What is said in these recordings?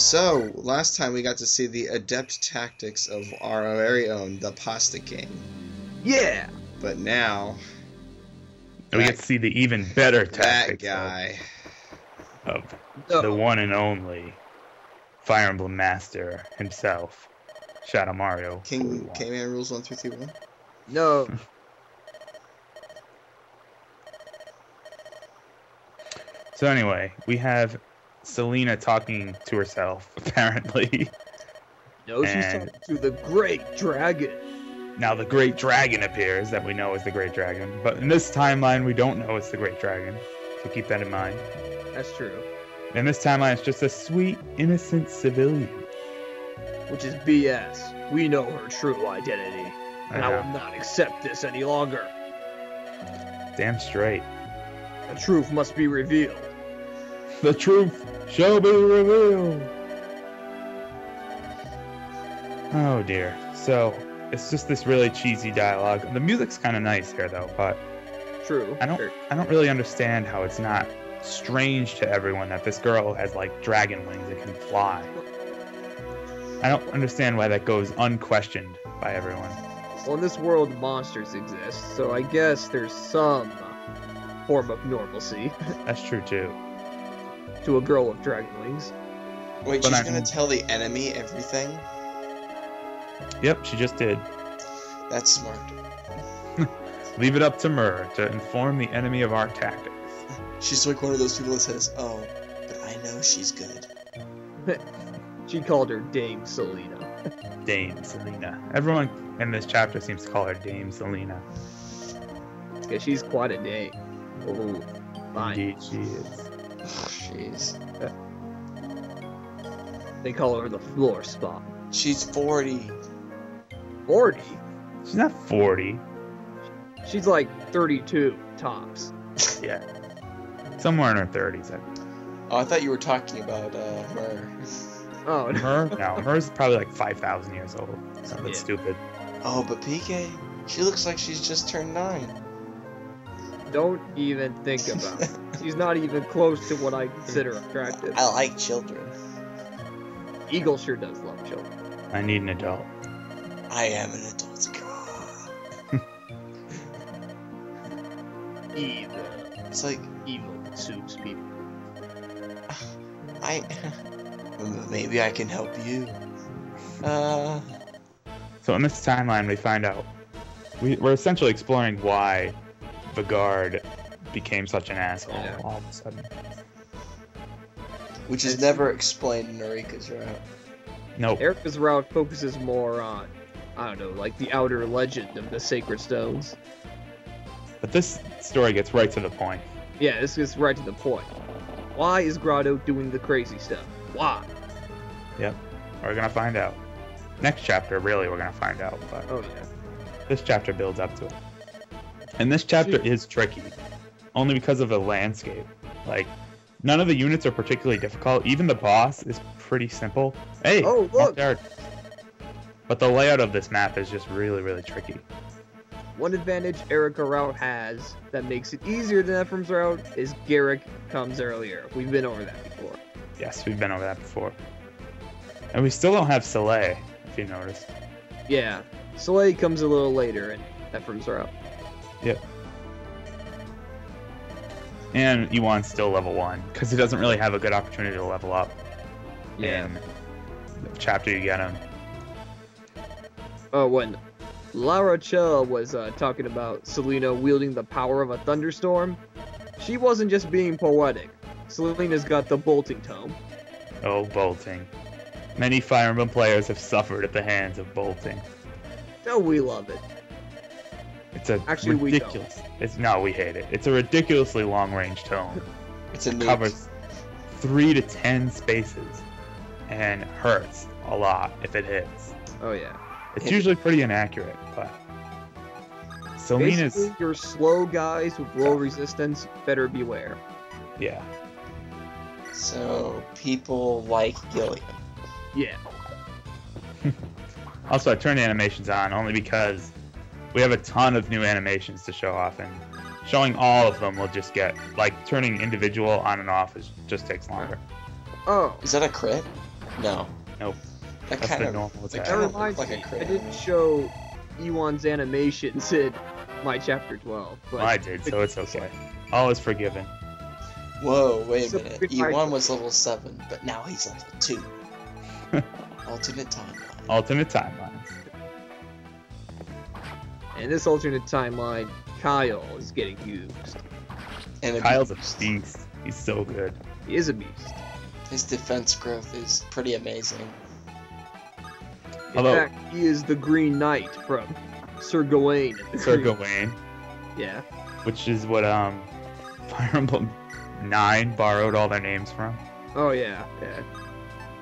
So, last time we got to see the adept tactics of our very own, the Pasta King. Yeah! But now... we get to see the even better that tactics guy. of the one and only Fire Emblem Master himself, Shadow Mario. King K-Man rules 1 through 3 1. No. So anyway, we have Selena talking to herself, apparently. No, she's talking to the Great Dragon. Now the Great Dragon appears, that we know is the Great Dragon. But in this timeline, we don't know it's the Great Dragon. So keep that in mind. That's true. In this timeline, it's just a sweet, innocent civilian. Which is BS. We know her true identity. And I will not accept this any longer. Damn straight. The truth must be revealed. The truth shall be revealed. Oh dear. So, it's just this really cheesy dialogue. The music's kind of nice here, though, but True. I don't really understand how it's not strange to everyone that this girl has like dragon wings and can fly. I don't understand why that goes unquestioned by everyone. Well, in this world, monsters exist, so I guess there's some form of normalcy That's true too. to a girl with dragon wings. Wait, But she's gonna tell the enemy everything? Yep, she just did. That's smart. Leave it up to Myrrh to inform the enemy of our tactics. She's like one of those people that says, "Oh, but I know she's good." She called her Dame Selena. Dame Selena. Everyone in this chapter seems to call her Dame Selena. Yeah, she's quite a dame. Oh, fine. Indeed, she is. Jeez. They call her the Flourspar. She's 40. 40? She's not 40. She's like 32 tops. Yeah. Somewhere in her 30s. Oh, I thought you were talking about Myrrh. Oh, no. Myrrh? No, Myrrh's probably like 5,000 years old. Something stupid. Oh, but PK, she looks like she's just turned 9. Don't even think about it. She's not even close to what I consider attractive. I like children. Eagle sure does love children. I need an adult. I am an adult. Evil. It's like Evil suits people. Maybe I can help you. So in this timeline, we find out we're essentially exploring why the guard became such an asshole all of a sudden. Which is never explained in Erika's route. Nope. Erica's route focuses more on, I don't know, like the outer legend of the sacred stones. But this story gets right to the point. Yeah, this gets right to the point. Why is Grado doing the crazy stuff? Why? Yep. We're gonna find out. Next chapter, really, we're gonna find out. But Oh yeah. this chapter builds up to it. And this chapter is tricky, only because of the landscape. Like, none of the units are particularly difficult. Even the boss is pretty simple. Hey, Oh, look! there. But the layout of this map is just really, really tricky. One advantage Erica route has that makes it easier than Ephraim's route is Garrick comes earlier. We've been over that before. Yes, we've been over that before. And we still don't have Soleil, if you noticed. Yeah, Soleil comes a little later in Ephraim's route. Yep. And Yuan's still level 1, because he doesn't really have a good opportunity to level up in the chapter you get him. Oh, when Lara Cha was talking about Selena wielding the power of a thunderstorm, she wasn't just being poetic. Selena's got the bolting tome. Oh, bolting. Many Fire Emblem players have suffered at the hands of bolting. Oh, we love it. It's a Actually, ridiculous. We hate it. It's a ridiculously long-range tome. It's a It nuke. covers 3 to 10 spaces and hurts a lot if it hits. Oh yeah. It's usually pretty inaccurate, but Selena's Basically, your slow guys with low resistance better beware. yeah. So, people like Gilliam. Yeah. Also, I turned the animations on only because we have a ton of new animations to show off, and showing all of them will just get, like, turning individual on and off just takes longer. Oh, Is that a crit? No. Nope. That That's kind the of normal that attack. That kind of reminds looked like me, a I crit. didn't show Ewan's animations in my chapter 12. But Well, I did, so it's okay. All is forgiven. Whoa, wait a So minute. good E1 fight. was level 7, but now he's level 2. Alternate timeline. Alternate timelines. In this alternate timeline, Kyle is getting used. And Kyle's a abused. beast. He's so good. He is a beast. His defense growth is pretty amazing. In Although- fact, he is the Green Knight from Sir Gawain. in the Sir Green- Gawain, Yeah. which is what Fire Emblem 9 borrowed all their names from. Oh yeah, yeah.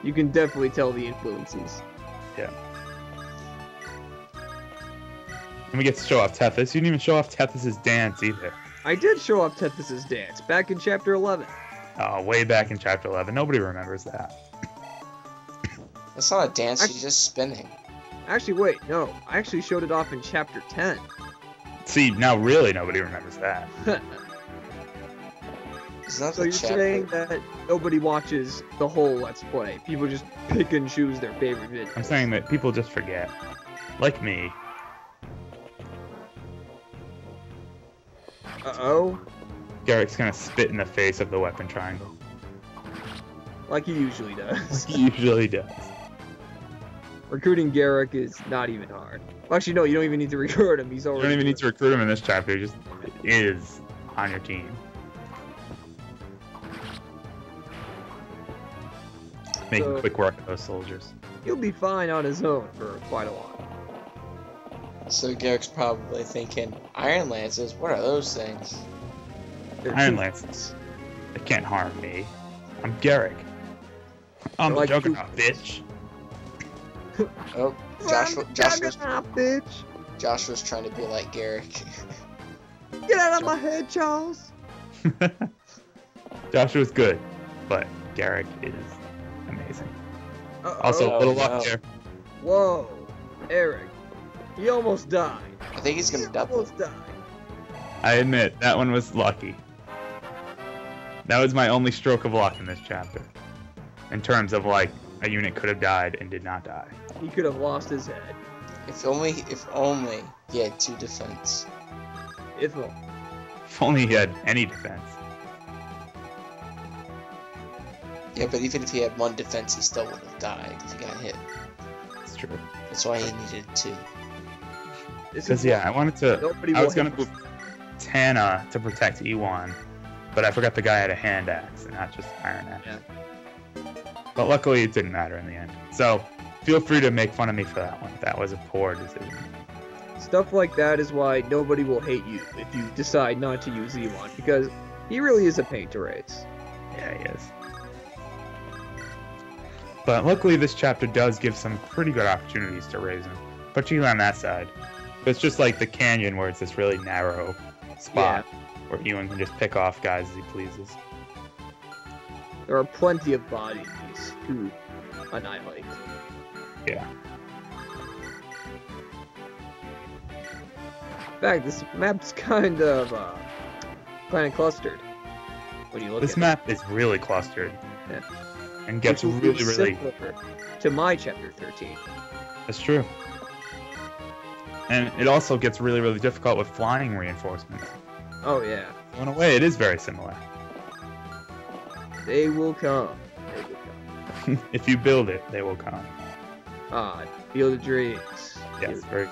You can definitely tell the influences. And we get to show off Tethys. You didn't even show off Tethys' dance either. I did show off Tethys' dance back in chapter 11. Oh, way back in chapter 11. Nobody remembers that. That's not a dance, she's just spinning. Actually, wait, no. I actually showed it off in chapter 10. See, now really nobody remembers that. It's not So the you're chapter. saying that nobody watches the whole Let's Play. People just pick and choose their favorite videos. I'm saying that people just forget. Like me. Uh-oh. Garrick's gonna spit in the face of the weapon triangle. Like he usually does. He usually does. Recruiting Garrick is not even hard. Well, actually, no, you don't even need to recruit him. He's You already... don't even need to recruit him in this chapter. He just is on your team. Making So- quick work of those soldiers. He'll be fine on his own for quite a while. So Garrick's probably thinking, Iron Lances, what are those things? Iron Lances. They can't harm me. I'm Garrick. I'm the Like Juggernaut, bitch. Oh, bitch! Joshua's trying to be like Garrick. Get out of my head, Charles! Joshua's good, but Garrick is amazing. Uh-oh. Also, a little no. luck there. Whoa, Eric. He almost died. I think he's gonna He double. almost died. I admit, that one was lucky. That was my only stroke of luck in this chapter. In terms of, like, a unit could have died and did not die. He could have lost his head. If only he had 2 defense. If only. If only he had any defense. Yeah, but even if he had 1 defense, he still would have died if he got hit. It's true. That's why he needed 2. This Because, is yeah, I wanted to... nobody I will was going hit to move Tana to protect Ewan, but I forgot the guy had a hand axe and not just iron axe. Yeah. But luckily it didn't matter in the end. So, feel free to make fun of me for that one. That was a poor decision. Stuff like that is why nobody will hate you if you decide not to use Ewan, because he really is a pain to raise. Yeah, he is. But luckily this chapter does give some pretty good opportunities to raise him, particularly on that side. It's just like the canyon where it's this really narrow spot where Ewan can just pick off guys as he pleases. There are plenty of bodies to annihilate. Yeah. In fact, this map's kind of clustered. When you look This at map is really clustered. Yeah. And it. gets Which will be really... similar to my chapter 13. That's true. And it also gets really difficult with flying reinforcements. Oh yeah, So in a way, it is very similar. they will come. They will come. If you build it, they will come. Field of Dreams. Yes, very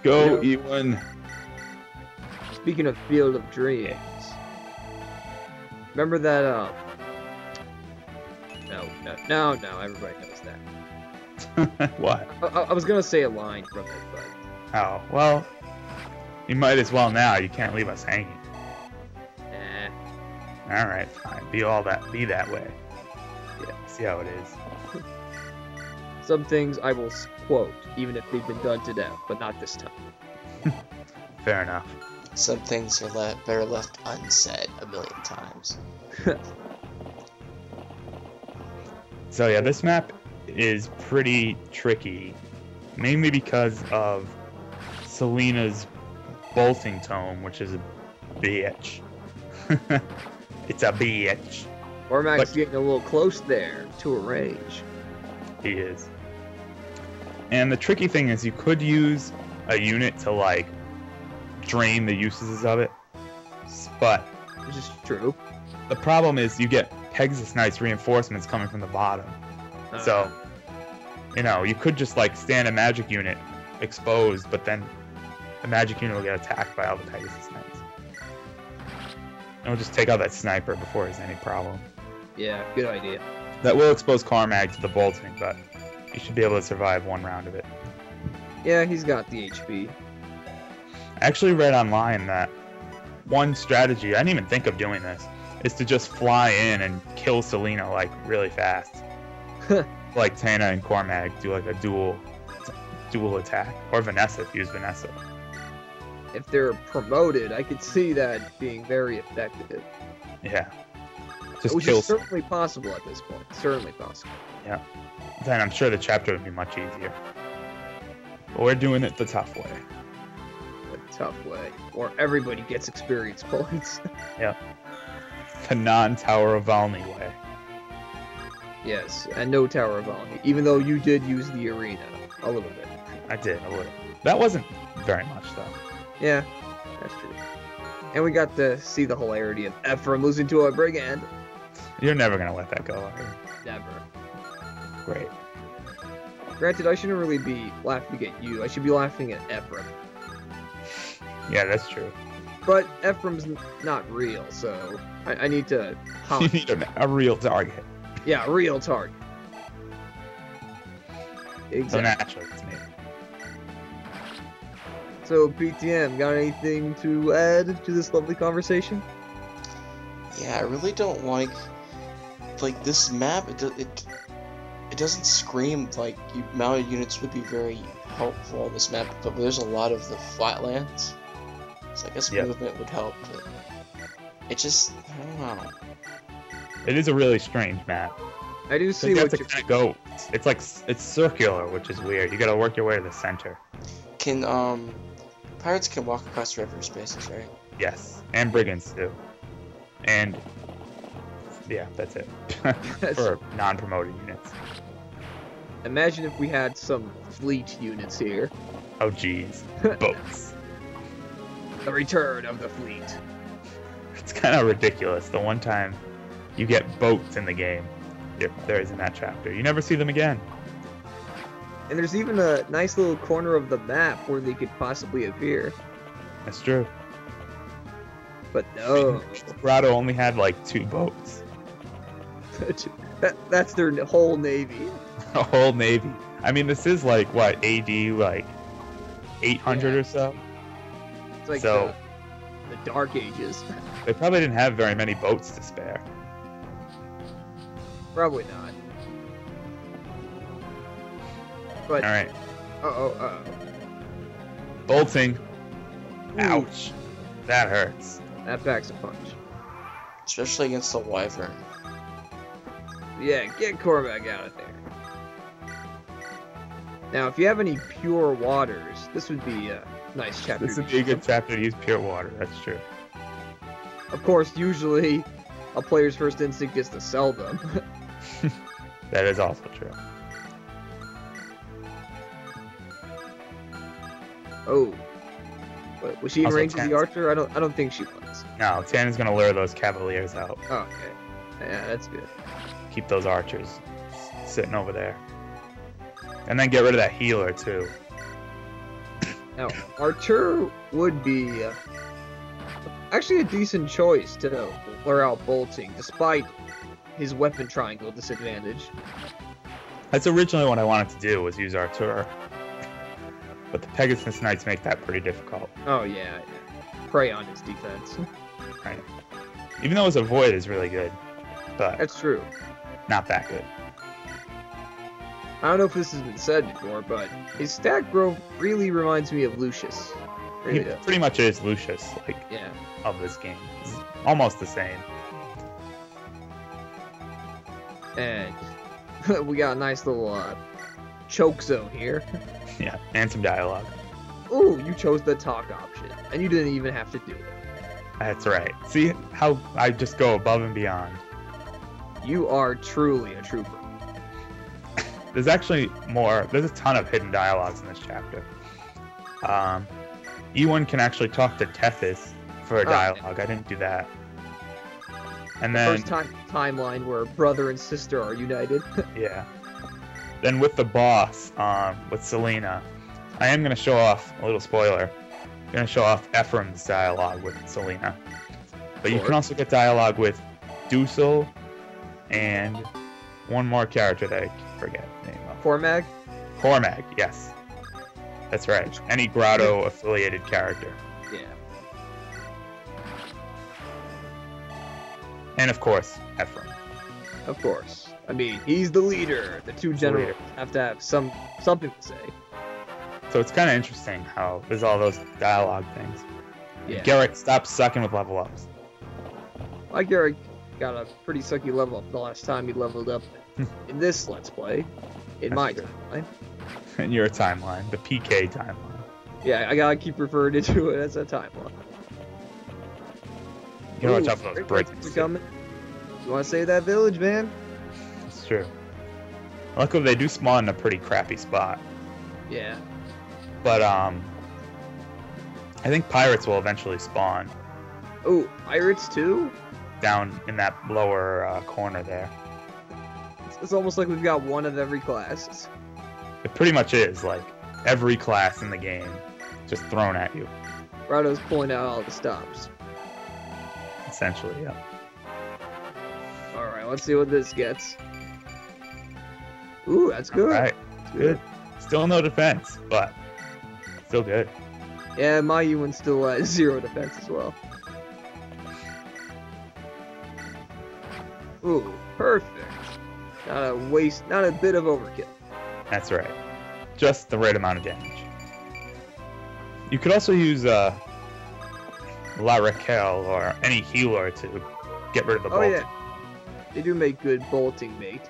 Go, Ewan. Speaking of Field of Dreams, remember that? No. Everybody knows that. What? I was gonna say a line from it, but Oh, well, you might as well now. You can't leave us hanging. nah. Alright, fine. Be that way. Yeah, see how it is. Some things I will quote, even if they've been done to death, but not this time. Fair enough. Some things are better left unsaid a million times. So yeah, this map is pretty tricky, mainly because of Selena's bolting tome, which is a bitch. It's a bitch. Cormac's getting a little close there to a range. He is. And the tricky thing is you could use a unit to, like, drain the uses of it. But Which is true. the problem is you get Pegasus Knight's reinforcements coming from the bottom. So, you know, you could just, like, stand a magic unit exposed, but then the magic unit will get attacked by all the Pegasus Knights. And we'll just take out that sniper before there's any problem. Yeah, good idea. That will expose Cormac to the bolting, but he should be able to survive one round of it. Yeah, he's got the HP. I actually read online that one strategy, I didn't even think of doing this, is to just fly in and kill Selena, like, really fast. Like Tana and Cormac do, like, a dual attack. Or Vanessa, if you use Vanessa. If they're promoted, I could see that being very effective. Yeah. Just Which kill. is certainly possible at this point. Certainly possible. Yeah. Then I'm sure the chapter would be much easier. But we're doing it the tough way. The tough way. Or everybody gets experience points. Yeah. The non-Tower of Valny way. Yes, and no Tower of Valny. Even though you did use the arena a little bit. I did, a little. That wasn't very much, though. Yeah, that's true. And we got to see the hilarity of Ephraim losing to a brigand. You're never going to let that go, are you? Never. Great. Granted, I shouldn't really be laughing at you. I should be laughing at Ephraim. Yeah, that's true. But Ephraim's not real, so I need to... You need a real target. Yeah, a real target. Exactly. So naturally, it's me. So, PTM, got anything to add to this lovely conversation? Yeah, I really don't like this map. It doesn't scream like mounted units would be very helpful on this map, but there's a lot of the flatlands, so I guess movement would help. But it just, I don't know. It is a really strange map. I do see You have what to kind of go. It's like it's circular, which is weird. You got to work your way to the center. Pirates can walk across river spaces, right? Yes, and brigands too. And yeah, that's it for non-promoted units. Imagine if we had some fleet units here. Oh geez, boats. The return of the fleet. It's kind of ridiculous. The one time you get boats in the game, there is in that chapter. You never see them again. And there's even a nice little corner of the map where they could possibly appear. That's true. But no. Grado only had like 2 boats. That's their whole navy. A whole navy. I mean, this is like, what, AD, like 800 or so? It's like so, the Dark Ages. They probably didn't have very many boats to spare. Probably not. But, Alright. Uh-oh. Bolting. Ooh. Ouch. That hurts. That packs a punch. Especially against the wyvern. Yeah, get Cormac out of there. Now, if you have any pure waters, this would be a nice chapter. This would be a good chapter to use pure water, that's true. Of course, usually a player's first instinct is to sell them. That is also true. Oh. But was she in Also, range of the Tan's- archer? I don't think she was. No, Tan is going to lure those cavaliers out. Oh, okay. Yeah, that's good. Keep those archers sitting over there. And then get rid of that healer, too. Now, Archer would be actually a decent choice to lure out bolting, despite his weapon triangle disadvantage. That's originally what I wanted to do, was use Artur. But the Pegasus Knights make that pretty difficult. Oh, yeah. Prey on his defense. Right. Even though his Avoid is really good. But That's true. not that good. I don't know if this has been said before, but his stat growth really reminds me of Lucius. He Really does. pretty much is Lucius, like, Yeah. of this game. It's almost the same. And we got a nice little choke zone here. Yeah, and some dialogue. Ooh, you chose the talk option, and you didn't even have to do it. That's right. See how I just go above and beyond. You are truly a trooper. There's actually more. There's a ton of hidden dialogues in this chapter. Ewan can actually talk to Tethys for a dialogue. I didn't do that. And then First timeline where brother and sister are united. yeah. Then with the boss, with Selena, I am going to show off a little spoiler. I'm going to show off Ephraim's dialogue with Selena. But you can also get dialogue with Dusel and one more character that I forget the name of. Cormag? Cormag, yes. That's right. Any Grado affiliated character. Yeah. And of course, Ephraim. Of course. I mean, he's the leader. The two generals have to have something to say. So it's kind of interesting how there's all those dialogue things. Yeah. Garrett, stop sucking with level ups. My Garrett got a pretty sucky level up the last time he leveled up in this Let's Play. In my timeline. In your timeline, the PK timeline. Yeah, I gotta keep referring to it as a timeline. You know what's up with those bricks. Coming. You wanna save that village, man? It's true. Luckily, they do spawn in a pretty crappy spot. Yeah. But, I think pirates will eventually spawn. Oh, pirates too? Down in that lower corner there. It's almost like we've got one of every class. It pretty much is, like, every class in the game just thrown at you. Grado's pulling out all the stops. Essentially, yeah. Alright, let's see what this gets. Ooh, that's good. Alright, good. Still no defense, but still good. Yeah, my Ewan still has 0 defense as well. Ooh, perfect. Not a waste, not a bit of overkill. That's right. Just the right amount of damage. You could also use La Raquel or any healer to get rid of the bolting. Oh yeah, they do make good bolting, mate.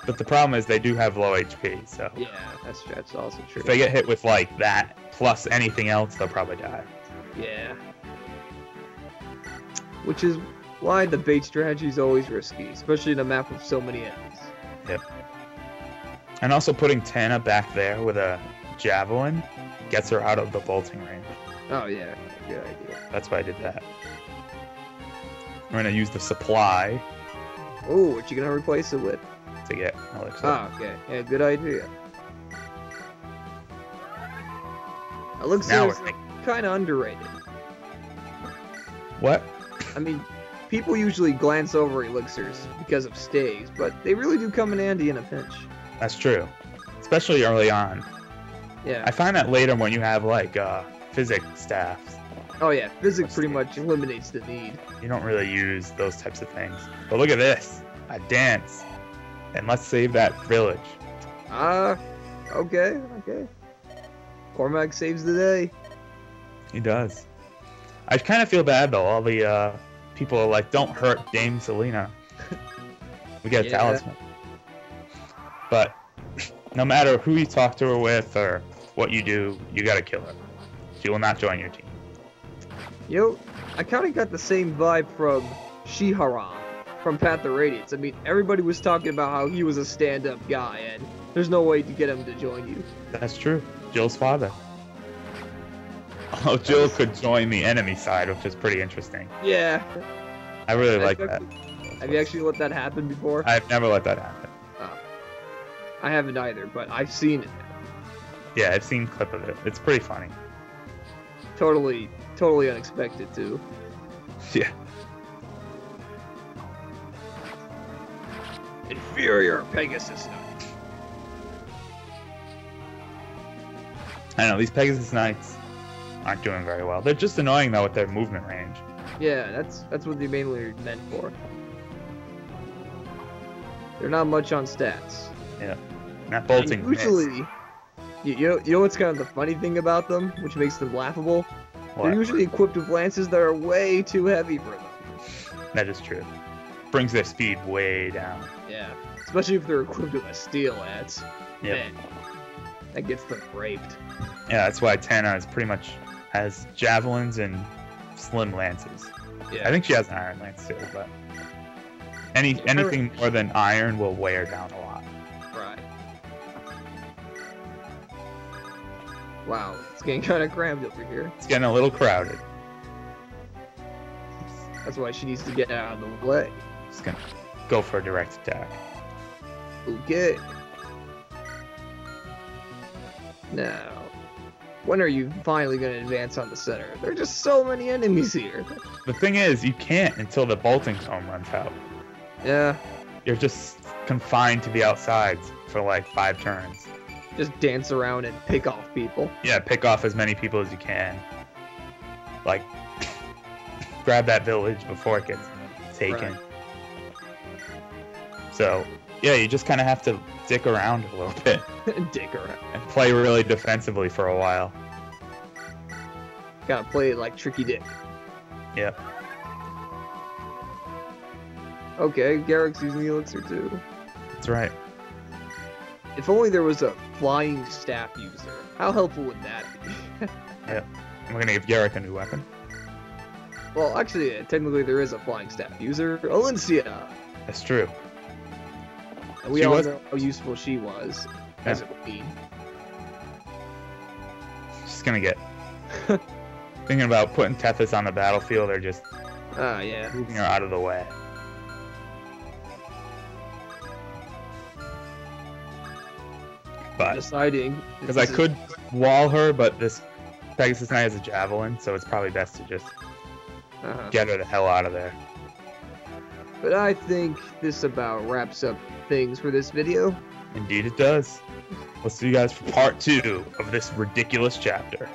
But the problem is they do have low HP, so... Yeah, that's also true. If they get hit with, like, that, plus anything else, they'll probably die. Yeah. Which is why the bait strategy is always risky, especially in a map with so many enemies. Yep. And also putting Tana back there with a javelin gets her out of the bolting range. Oh yeah, good idea. That's why I did that. We're gonna use the supply Oh, what you gonna replace it with? to get elixir. Ah, okay. Yeah, good idea. Elixir Now is we're kind of underrated. What? I mean, people usually glance over elixirs because of stays, but they really do come in handy in a pinch. That's true. Especially early on. Yeah. I find that later when you have, like, physics staffs, Oh yeah, physics pretty much eliminates the need. you don't really use those types of things. But look at this. A dance. And let's save that village. Okay. Cormac saves the day. He does. I kind of feel bad, though. All the people are like, don't hurt Dame Selena. We get a talisman. But no matter who you talk to her with or what you do, you gotta kill her. She will not join your team. Yo, I kind of got the same vibe from Shiharan from Path of Radiance. I mean, everybody was talking about how he was a stand-up guy, and there's no way to get him to join you. That's true. Jill's father. Oh, Jill could join the enemy side, which is pretty interesting. Yeah. I really like that. Have you actually let that happen before? I've never let that happen. I haven't either, but I've seen it. Yeah, I've seen a clip of it. It's pretty funny. Totally unexpected too. Yeah. Inferior Pegasus Knight. I know, these Pegasus Knights aren't doing very well. They're just annoying, though, with their movement range. Yeah, that's what they mainly are meant for. They're not much on stats. Yeah. Not bolting. Usually, you know what's kind of the funny thing about them, which makes them laughable? What? They're usually equipped with lances that are way too heavy for them. That is true. Brings their speed way down. Yeah, especially if they're equipped with a steel lance. Yep. Man, that gets them raped. Yeah, that's why Tana is pretty much has javelins and slim lances. Yeah. I think she has an iron lance too, but Anything more than iron will wear down a lot. Right. Wow, it's getting kind of crammed over here. It's getting a little crowded. That's why she needs to get out of the way. Just gonna go for a direct attack. Okay. Now, when are you finally going to advance on the center? There are just so many enemies here. The thing is, you can't until the bolting tome runs out. Yeah, You're just confined to the outsides for like 5 turns. just dance around and pick off people. Yeah, pick off as many people as you can. Like, grab that village before it gets taken. Right. So, yeah, you just kind of have to dick around a little bit Dick around. and play really defensively for a while. Gotta play it like Tricky Dick. Yep. Okay, Garrick's using the elixir too. That's right. If only there was a flying staff user. How helpful would that be? Yep. I'm gonna give Garrick a new weapon. Well, actually, technically there is a flying staff user, Alicia. That's true. And we She all was- know how useful she was as a queen. She's gonna get thinking about putting Tethys on the battlefield or just Ah, yeah. moving her out of the way. But Deciding. because I could wall her, but this Pegasus Knight has a javelin, so it's probably best to just get her the hell out of there. But I think this about wraps up things for this video. Indeed it does. We'll see you guys for part 2 of this ridiculous chapter.